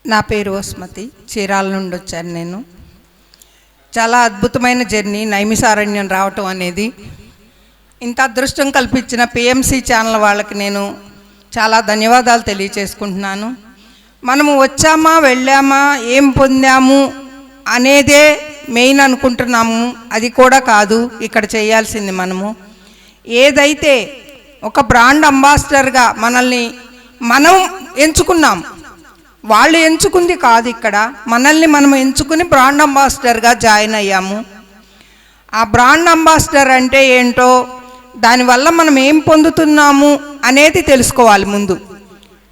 నా పేరు వస్మతి, చీరాల నుండి వచ్చాను. నేను చాలా అద్భుతమైన జర్నీ నైమిసారణ్యం రావటం అనేది. ఇంత అదృష్టం కల్పించిన పిఎంసి ఛానల్ వాళ్ళకి నేను చాలా ధన్యవాదాలు తెలియచేసుకుంటున్నాను. మనము వచ్చామా వెళ్ళామా ఏం పొందాము అనేదే మెయిన్ అనుకుంటున్నాము. అది కూడా కాదు ఇక్కడ చేయాల్సింది. మనము ఏదైతే ఒక బ్రాండ్ అంబాసిడర్గా మనల్ని మనం ఎంచుకున్నాం, వాళ్ళు ఎంచుకుంది కాదు. ఇక్కడ మనల్ని మనం ఎంచుకుని బ్రాండ్ అంబాసిడర్గా జాయిన్ అయ్యాము. ఆ బ్రాండ్ అంబాసిడర్ అంటే ఏంటో, దానివల్ల మనం ఏం పొందుతున్నాము అనేది తెలుసుకోవాలి ముందు.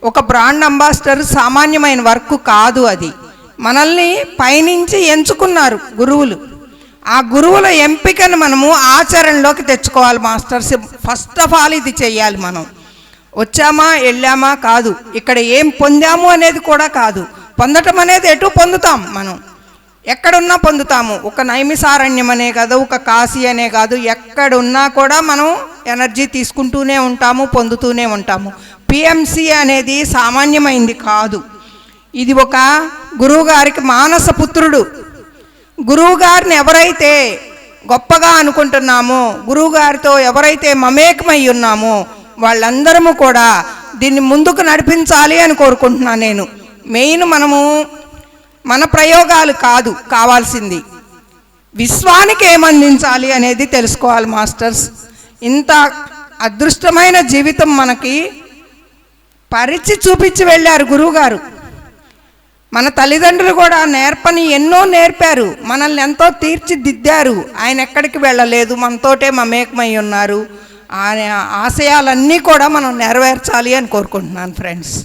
ఒక బ్రాండ్ అంబాసిడర్ సామాన్యమైన వర్క్ కాదు. అది మనల్ని పైనుంచి ఎంచుకున్నారు గురువులు. ఆ గురువుల ఎంపికను మనము ఆచరణలోకి తెచ్చుకోవాలి మాస్టర్స్. ఫస్ట్ ఆఫ్ ఆల్ ఇది చెయ్యాలి. మనం వచ్చామా వెళ్ళామా కాదు, ఇక్కడ ఏం పొందాము అనేది కూడా కాదు. పొందటం అనేది ఎటు పొందుతాం, మనం ఎక్కడున్నా పొందుతాము. ఒక నైమిసారణ్యం అనే కాదు, ఒక కాశీ అనే కాదు, ఎక్కడున్నా కూడా మనం ఎనర్జీ తీసుకుంటూనే ఉంటాము, పొందుతూనే ఉంటాము. పిఎంసి అనేది సామాన్యమైంది కాదు. ఇది ఒక గురువుగారికి మానసపుత్రుడు. గురువుగారిని ఎవరైతే గొప్పగా అనుకుంటున్నామో, గురువుగారితో ఎవరైతే మమేకమై ఉన్నామో వాళ్ళందరము కూడా దీన్ని ముందుకు నడిపించాలి అని కోరుకుంటున్నాను నేను. మెయిన్ మనము మన ప్రయోగాలు కాదు కావాల్సింది, విశ్వానికి ఏమందించాలి అనేది తెలుసుకోవాలి మాస్టర్స్. ఇంత అదృష్టమైన జీవితం మనకి పరిచి చూపించి వెళ్ళారు గురువుగారు. మన తల్లిదండ్రులు కూడా నేర్పని ఎన్నో నేర్పారు, మనల్ని ఎంతో తీర్చిదిద్దారు. ఆయన ఎక్కడికి వెళ్ళలేదు, మనతోటే మమేకమై ఉన్నారు. ఆ ఆశయాలన్నీ కూడా మనం నెరవేర్చాలి అని కోరుకుంటున్నాను ఫ్రెండ్స్.